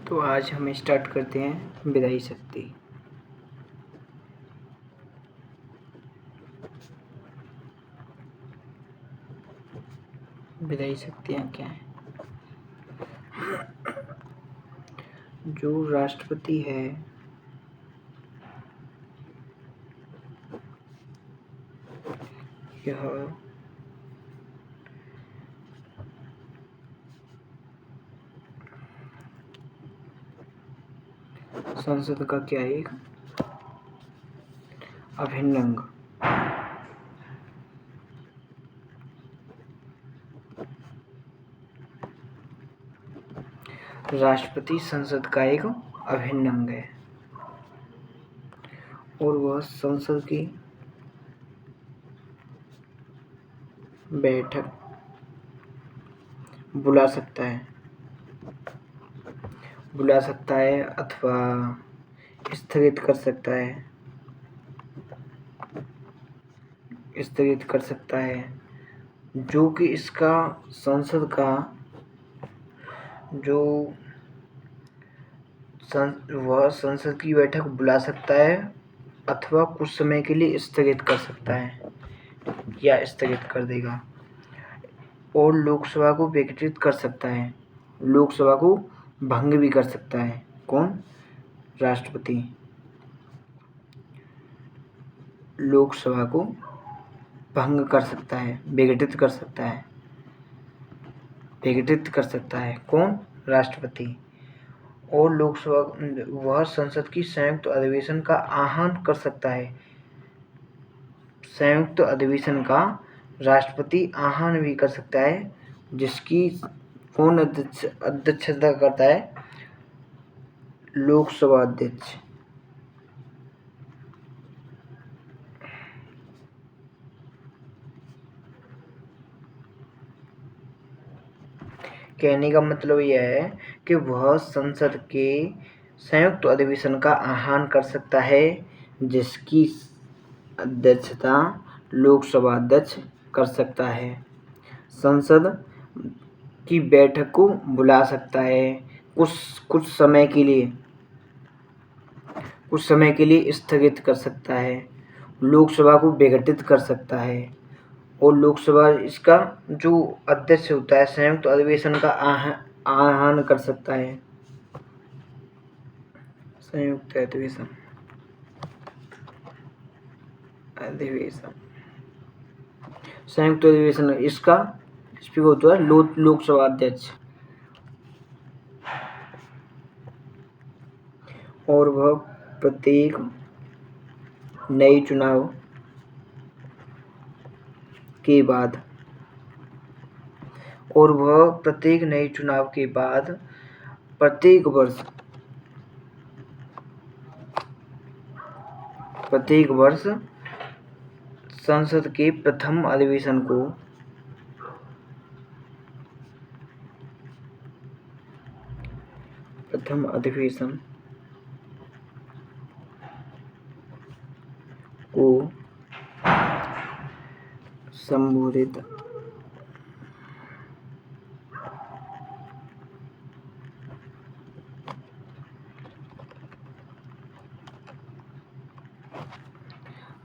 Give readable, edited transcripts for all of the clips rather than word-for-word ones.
तो आज हम स्टार्ट करते हैं विधायी शक्ति। विधायी शक्तियाँ क्या हैं? जो राष्ट्रपति है यह संसद का क्या एक अभिन्न अंग। राष्ट्रपति संसद का एक अभिन्न अंग है और वह संसद की बैठक बुला सकता है अथवा स्थगित कर सकता है जो कि इसका संसद का वह संसद की बैठक बुला सकता है अथवा कुछ समय के लिए स्थगित कर सकता है या स्थगित कर देगा। और लोकसभा को विघटित कर सकता है, लोकसभा को भंग भी कर सकता है। कौन? राष्ट्रपति। लोकसभा को भंग कर सकता है, विघटित कर सकता है। कौन? राष्ट्रपति। और लोकसभा वह संसद की संयुक्त अधिवेशन का आह्वान कर सकता है। संयुक्त अधिवेशन का राष्ट्रपति आह्वान भी कर सकता है, जिसकी कौन अध्यक्षता करता है? लोकसभा अध्यक्ष। कहने का मतलब यह है कि वह संसद के संयुक्त अधिवेशन का आह्वान कर सकता है, जिसकी अध्यक्षता लोकसभा अध्यक्ष कर सकता है। संसद की बैठक को बुला सकता है, कुछ समय के लिए स्थगित कर सकता है, लोकसभा को विघटित कर सकता है। और लोकसभा इसका जो अध्यक्ष होता है संयुक्त अधिवेशन का आह्वान कर सकता है। संयुक्त अधिवेशन संयुक्त अधिवेशन इसका स्पीकर होता है लोकसभा अध्यक्ष। और वह प्रत्येक नए चुनाव के बाद प्रत्येक वर्ष संसद के प्रथम अधिवेशन को संबोधित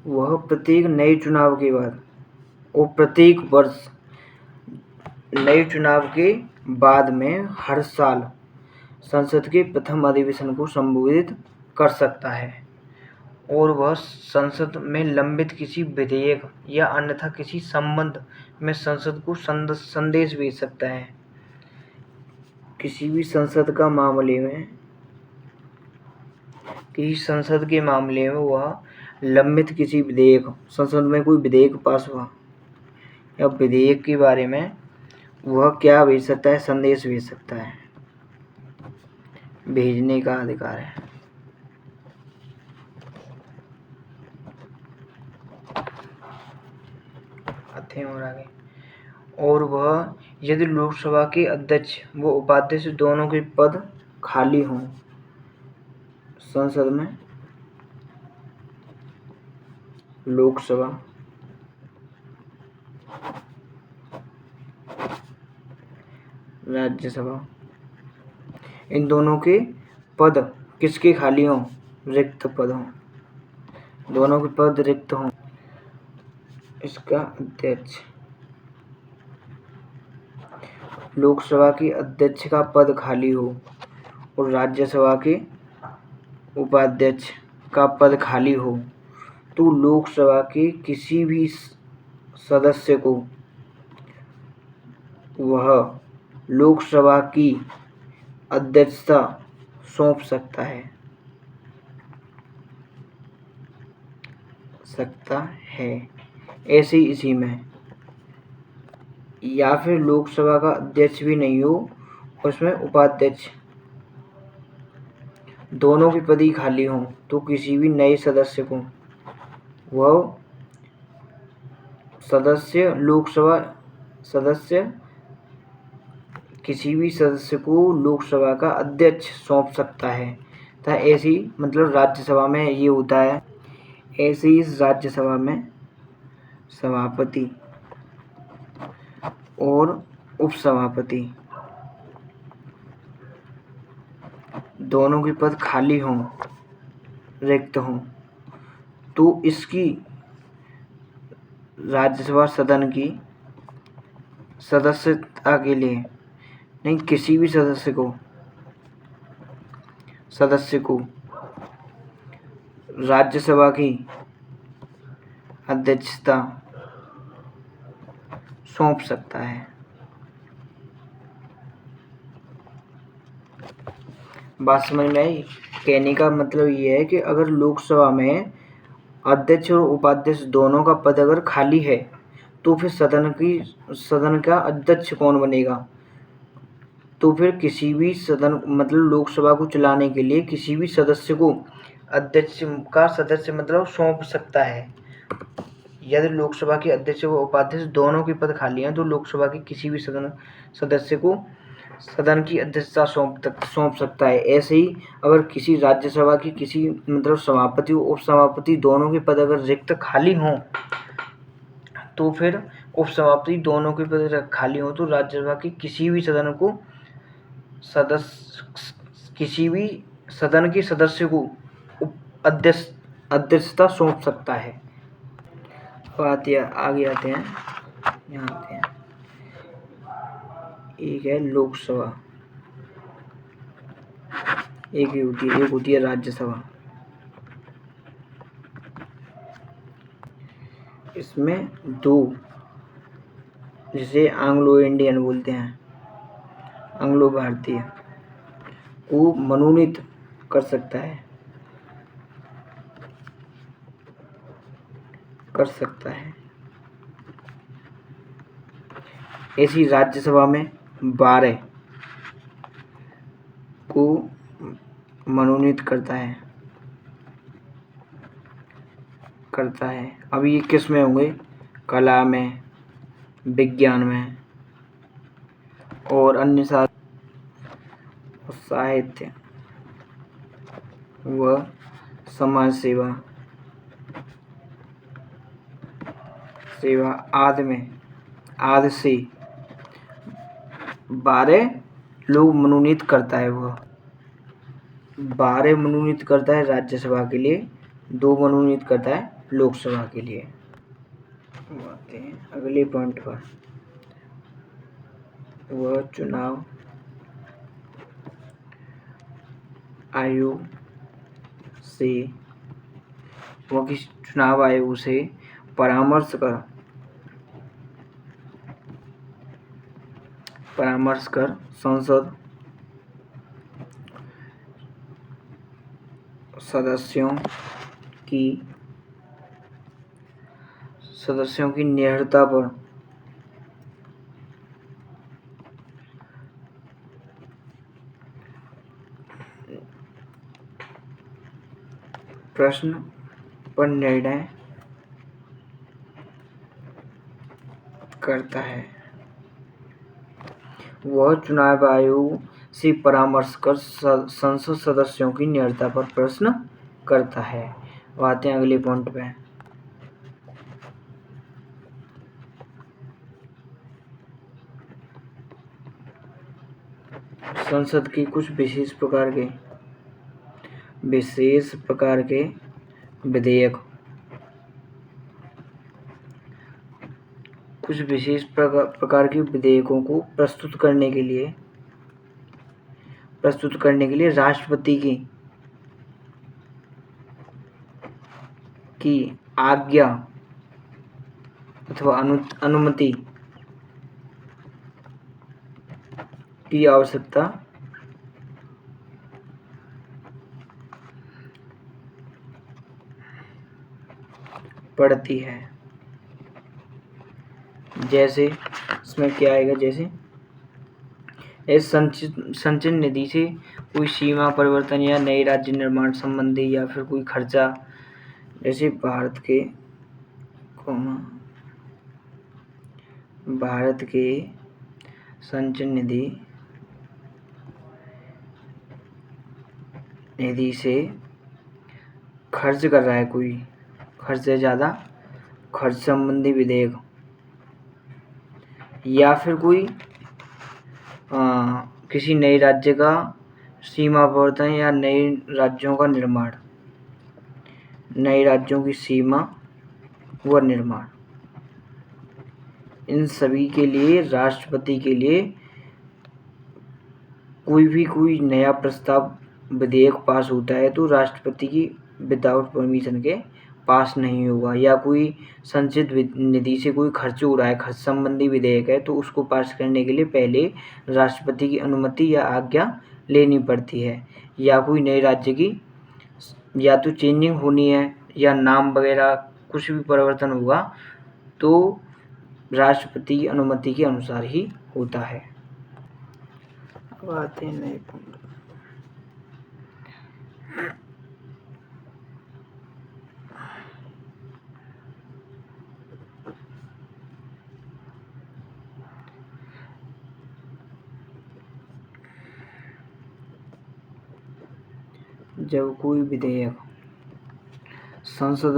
वह प्रत्येक नए चुनाव के बाद और प्रत्येक वर्ष नए चुनाव के बाद में हर साल संसद के प्रथम अधिवेशन को संबोधित कर सकता है। और वह संसद में लंबित किसी विधेयक या अन्यथा किसी संबंध में संसद को संदेश भेज सकता है। किसी भी संसद के मामले में वह लंबित किसी विधेयक, संसद में कोई विधेयक पास हुआ या विधेयक के बारे में वह क्या भेज सकता है? संदेश भेज सकता है। भेजने का अधिकार है। आते हैं और आगे। और वह यदि लोकसभा के अध्यक्ष व उपाध्यक्ष दोनों के पद खाली हों संसद में, लोकसभा राज्यसभा इन दोनों के पद किसके खाली हों? रिक्त पद हों, दोनों के पद रिक्त हों। इसका अध्यक्ष, लोकसभा की अध्यक्ष का पद खाली हो और राज्यसभा के उपाध्यक्ष का पद खाली हो तो लोकसभा के किसी भी सदस्य को वह लोकसभा की अध्यक्षता सौंप सकता है। ऐसे ही इसी में, या फिर लोकसभा का अध्यक्ष भी नहीं हो, उसमें उपाध्यक्ष, दोनों की पद ही खाली हों तो किसी भी नए सदस्य को वह सदस्य किसी भी सदस्य को लोकसभा का अध्यक्ष सौंप सकता है। तो ऐसी मतलब राज्यसभा में ये होता है। ऐसे ही राज्यसभा में सभापति और उपसभापति दोनों के पद खाली हों, रिक्त हों तो इसकी राज्यसभा सदन की सदस्यता के लिए नहीं, किसी भी सदस्य को राज्यसभा की अध्यक्षता सौंप सकता है। बात समझ में आई? कहने का मतलब ये है कि अगर लोकसभा में अध्यक्ष और उपाध्यक्ष दोनों का पद अगर खाली है तो फिर सदन का अध्यक्ष कौन बनेगा? तो फिर किसी भी सदन मतलब लोकसभा को चलाने के लिए किसी भी सदस्य को अध्यक्ष का सदस्य मतलब सौंप सकता है। यदि लोकसभा के अध्यक्ष व उपाध्यक्ष दोनों के पद खाली हैं तो लोकसभा के किसी भी सदस्य को सदन की अध्यक्षता सौंप सकता है। ऐसे ही अगर किसी राज्यसभा की किसी मतलब सभापति और उपसभापति दोनों के पद अगर रिक्त खाली हों तो फिर उपसभापति दोनों के पद खाली हों तो राज्यसभा के किसी भी सदन के सदस्य को अध्यक्षता सौंप सकता है। आगे आते हैं, यहाँ आते हैं। एक है लोकसभा, एक होती है राज्यसभा। इसमें दो, जिसे एंग्लो इंडियन बोलते हैं, एंग्लो भारतीय, को मनोनीत कर सकता है। ऐसी राज्यसभा में 12 को मनोनीत करता है। अब ये किस में होंगे? कला में, विज्ञान में और अन्य साहित्य व समाज सेवा आदि से 12 लोग मनोनीत करता है। वह 12 मनोनीत करता है राज्यसभा के लिए, 2 मनोनीत करता है लोकसभा के लिए। आते हैं अगले पॉइंट पर। वह चुनाव आयोग से परामर्श कर संसद सदस्यों की निडरता पर प्रश्न पर निर्णय करता है। वह चुनाव आयोग से परामर्श कर संसद सदस्यों की निडरता पर प्रश्न करता है। आते हैं अगले पॉइंट पे। संसद की कुछ विशेष प्रकार के विधेयक, कुछ विशेष प्रकार के विधेयकों को प्रस्तुत करने के लिए राष्ट्रपति की आज्ञा अथवा अनुमति की आवश्यकता पड़ती है। जैसे इसमें क्या आएगा, जैसे इस संचयन निधि से कोई सीमा परिवर्तन या नए राज्य निर्माण संबंधी या फिर कोई खर्चा, जैसे भारत के संचयन निधि से खर्च कर रहा है कोई, खर्च से ज़्यादा खर्च संबंधी विधेयक, या फिर कोई किसी नए राज्य का सीमा परिवर्तन या नए राज्यों का निर्माण, नए राज्यों की सीमा व निर्माण, इन सभी के लिए राष्ट्रपति के लिए कोई नया प्रस्ताव विधेयक पास होता है तो राष्ट्रपति की विदाउट परमिशन के पास नहीं होगा, या कोई संचित निधि से कोई खर्च हो रहा है, खर्च संबंधी विधेयक है, तो उसको पास करने के लिए पहले राष्ट्रपति की अनुमति या आज्ञा लेनी पड़ती है। या कोई नए राज्य की या तो चेंजिंग होनी है या नाम वगैरह कुछ भी परिवर्तन होगा तो राष्ट्रपति की अनुमति के अनुसार ही होता है। अब आते हैं नए पॉइंट। जब कोई विधेयक संसद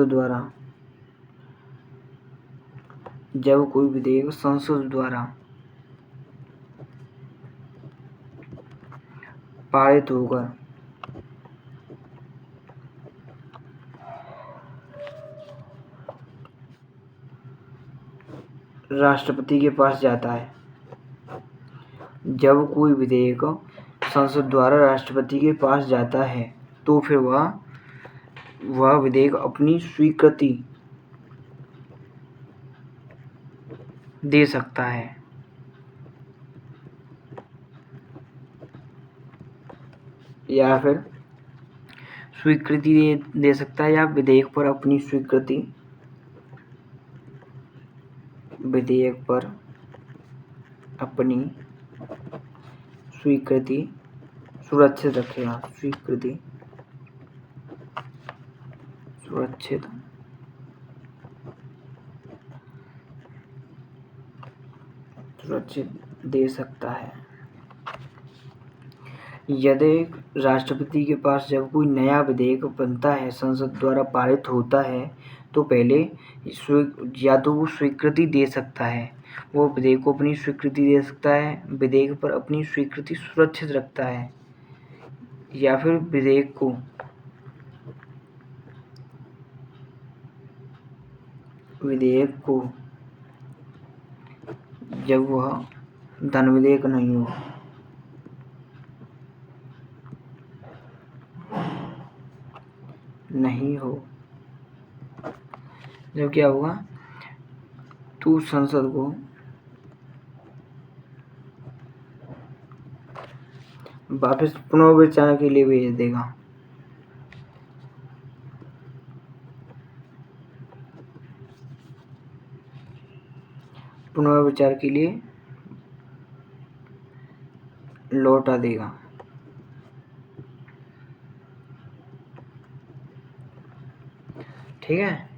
द्वारा पारित होकर राष्ट्रपति के पास जाता है, जब कोई विधेयक संसद द्वारा राष्ट्रपति के पास जाता है तो फिर वह विधेयक अपनी स्वीकृति दे सकता है, या फिर स्वीकृति दे सकता है, या विधेयक पर अपनी स्वीकृति सुरक्षित रखेगा, सुरक्षित दे सकता है। यदि राष्ट्रपति के पास जब कोई नया विधेयक बनता है, संसद द्वारा पारित होता है, तो पहले या तो वो स्वीकृति दे सकता है, वो विधेयक को अपनी स्वीकृति दे सकता है, विधेयक पर अपनी स्वीकृति सुरक्षित रखता है, या फिर विधेयक को जब वह धन विधेयक नहीं हो जब क्या होगा, तो संसद को वापस पुनर्विचार के लिए भेज देगा। पुनर्विचार के लिए लौटा देगा। ठीक है,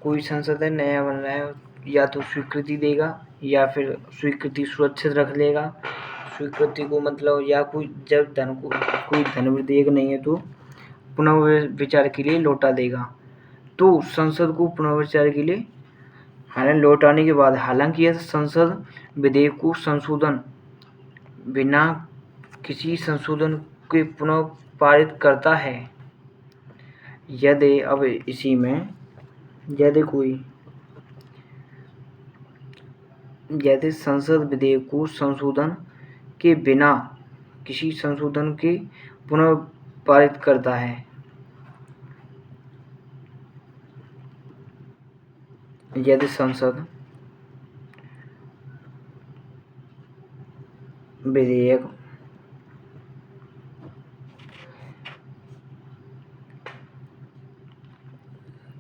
कोई संसद है नया बन रहा है, या तो स्वीकृति देगा या फिर स्वीकृति सुरक्षित रख लेगा। स्वीकृति को मतलब या कोई जब कोई धन विधेयक नहीं है तो पुनर्विचार के लिए लौटा देगा। तो संसद को पुनर्विचार के लिए हालांकि लौटाने के बाद, हालांकि यह संसद विधेयक को संशोधन बिना किसी संशोधन के पुनः पारित करता है यदि, अब इसी में यदि संसद विधेयक को संशोधन के बिना किसी संशोधन के पुनः पारित करता है, यदि संसद विधेयक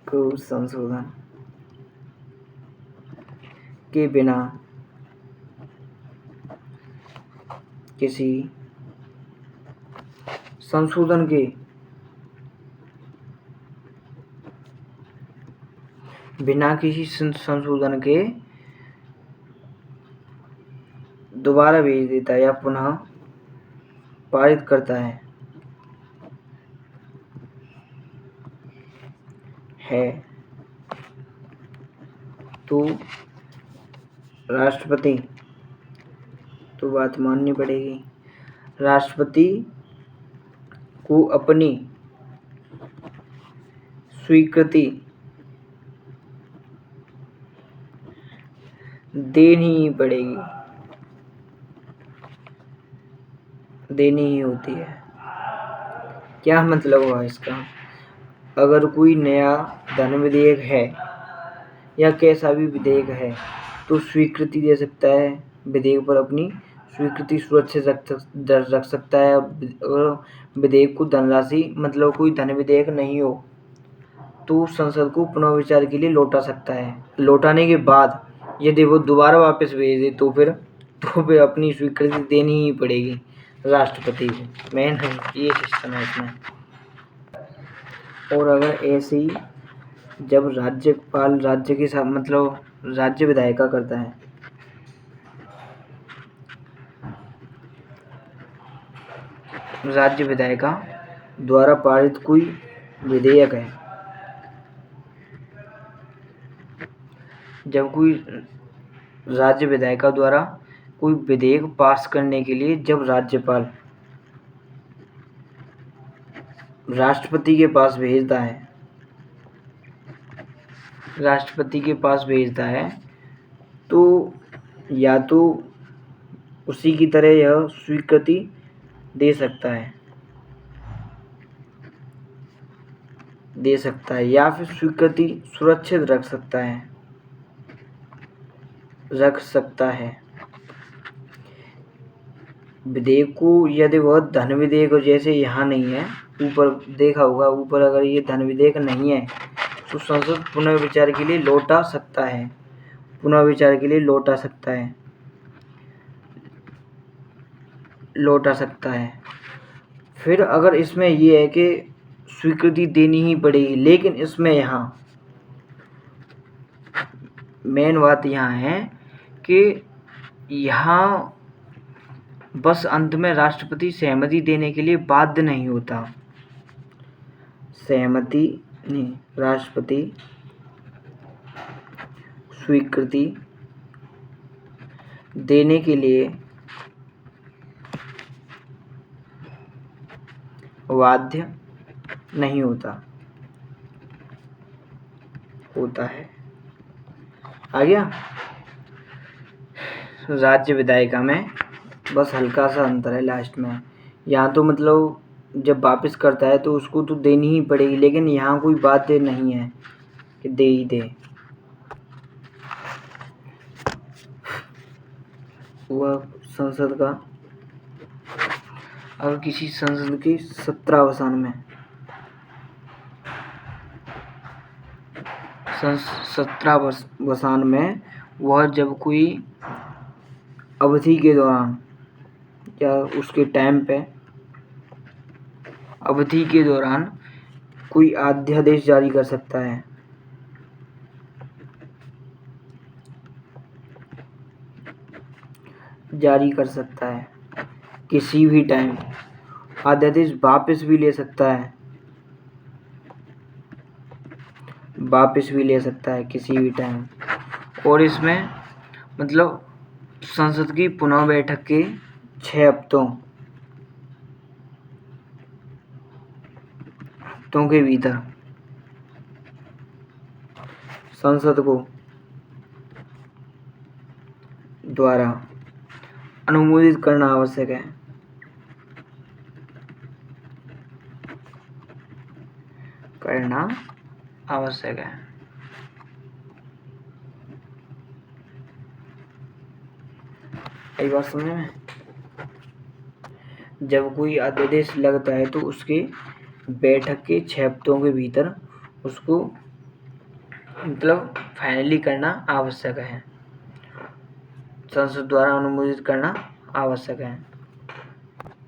को संशोधन के बिना किसी संशोधन के दोबारा भेज देता है या पुनः पारित करता है तो राष्ट्रपति, तो बात माननी पड़ेगी, राष्ट्रपति को अपनी स्वीकृति देनी ही होती है। क्या मतलब हुआ इसका? अगर कोई नया धन विधेयक है या कैसा भी विधेयक है तो स्वीकृति दे सकता है, विधेयक पर अपनी स्वीकृति सुरक्षित रख सकता है। अगर विधेयक को धनराशि मतलब कोई धन विधेयक नहीं हो तो संसद को पुनः विचार के लिए लौटा सकता है। लौटाने के बाद यदि वो दोबारा वापस भेज दे तो फिर अपनी स्वीकृति देनी ही पड़ेगी राष्ट्रपति को। मेन है ये सिस्टम है इसमें। और अगर ऐसे ही जब राज्यपाल राज्य के साथ मतलब राज्य विधायिका करता है, राज्य विधायिका द्वारा पारित कोई विधेयक है, जब कोई राज्य विधायिका द्वारा कोई विधेयक पास करने के लिए जब राज्यपाल राष्ट्रपति के पास भेजता है तो या तो उसी की तरह यह स्वीकृति दे सकता है या फिर स्वीकृति सुरक्षित रख सकता है विधेयक को। यदि वह धन विधेयक जैसे यहाँ नहीं है, ऊपर देखा होगा, ऊपर अगर ये धन विधेयक नहीं है तो संसद पुनः विचार के लिए लौटा सकता है। फिर अगर इसमें ये है कि स्वीकृति देनी ही पड़ेगी, लेकिन इसमें यहाँ मेन बात यहाँ है कि यहाँ बस अंत में राष्ट्रपति सहमति देने के लिए बाध्य नहीं होता। राष्ट्रपति स्वीकृति देने के लिए बाध्य नहीं होता है। आ गया? राज्य विधायिका में बस हल्का सा अंतर है लास्ट में। यहाँ तो मतलब जब वापस करता है तो उसको तो देनी ही पड़ेगी, लेकिन यहाँ कोई बात नहीं है कि दे ही दे। वह संसद का अगर किसी संसद के 17 वर्षान में वह जब कोई अवधि के दौरान या उसके टाइम पे अवधि के दौरान कोई अध्यादेश जारी कर सकता है। किसी भी टाइम अध्यादेश वापस भी ले सकता है किसी भी टाइम। और इसमें मतलब संसद की पुनः बैठक के 6 हफ्तों हफ्तों के भीतर संसद को द्वारा अनुमोदित करना आवश्यक है। यही बात समझ में। जब कोई अध्यादेश लगता है तो उसके बैठक के 6 हफ्तों के भीतर उसको मतलब फाइनली करना आवश्यक है, संसद द्वारा अनुमोदित करना आवश्यक है।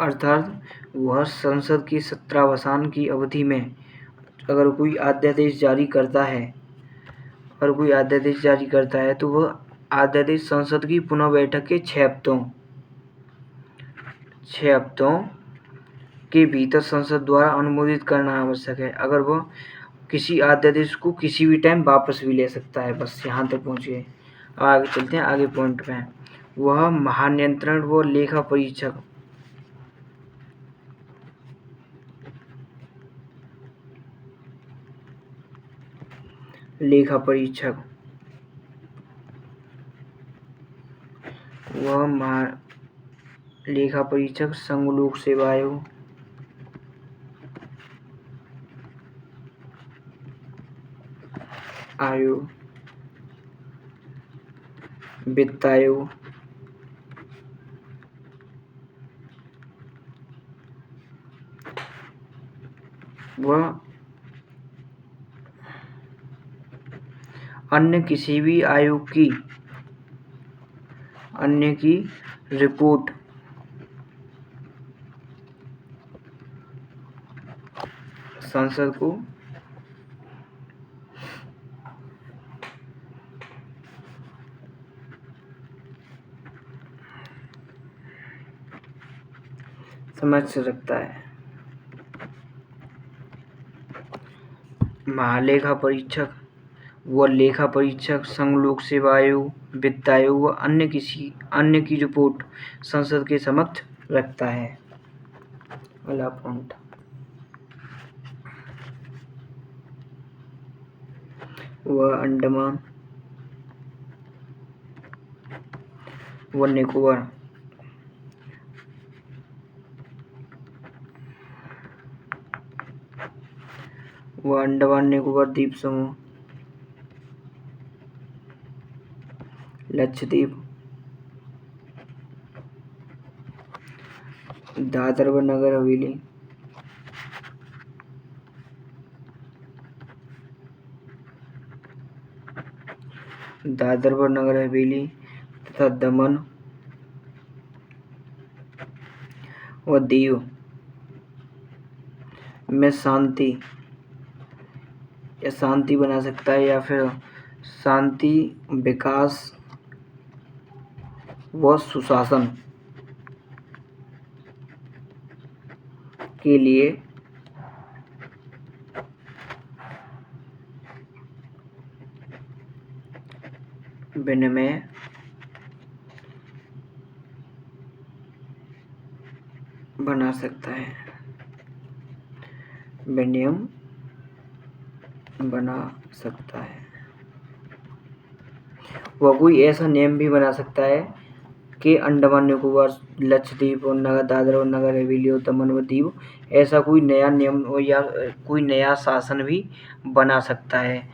अर्थात वह संसद की सत्रावसान की अवधि में अगर कोई अध्यादेश जारी करता है तो वह अध्यादेश संसद की पुनः बैठक के 6 हफ्तों के भीतर संसद द्वारा अनुमोदित करना आवश्यक है। अगर वह किसी अध्यादेश को किसी भी टाइम वापस भी ले सकता है। बस यहाँ तक पहुँचिए। आगे चलते हैं आगे पॉइंट पे। वह महानियंत्रण व लेखा परीक्षक संघ लोक सेवा आयोग, वित्त आयोग, वह अन्य किसी भी आयोग की रिपोर्ट संसद को समक्ष रखता है। महालेखा परीक्षक व लेखा परीक्षक संघ लोक सेवा आयोग, वित्त आयोग व अन्य की रिपोर्ट संसद के समक्ष रखता है। अगला पॉइंट, वह अंडमान व निकोबार द्वीप समूह, लक्षद्वीप, दादर व नगर हवेली तथा दमन व दीव में शांति बना सकता है या फिर शांति, विकास व सुशासन के लिए विनिमय बना सकता है, विनियम बना सकता है। वह कोई ऐसा नियम भी बना सकता है कि अंडमान निकोबार, लक्षद्वीप और दादरा और नगर हवेली और दमन व दीव ऐसा कोई नया नियम या कोई नया शासन भी बना सकता है।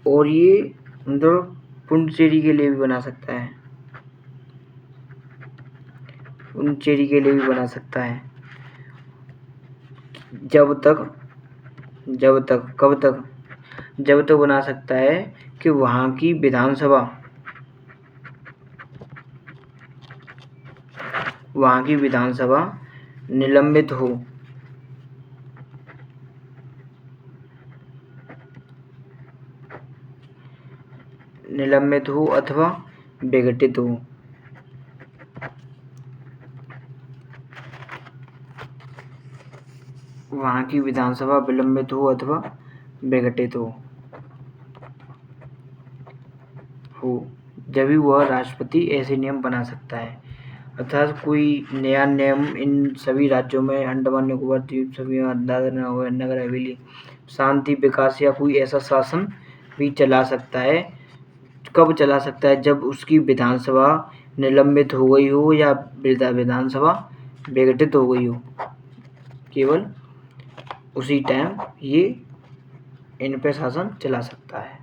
और ये मतलब पुडुचेरी के लिए भी बना सकता है, जब तक बना सकता है कि वहाँ की विधानसभा निलंबित हो अथवा विघटित हो। वहाँ की विधानसभा विलंबित हो अथवा विघटित हो जब भी वह राष्ट्रपति ऐसे नियम बना सकता है। अर्थात कोई नया नियम इन सभी राज्यों में अंडमान निकोबार द्वीप समूह, दादरा नगर हवेली शांति विकास या कोई ऐसा शासन भी चला सकता है। कब चला सकता है? जब उसकी विधानसभा निलंबित हो गई हो या विधानसभा विघटित हो गई हो, केवल उसी टाइम ये इन पे शासन चला सकता है।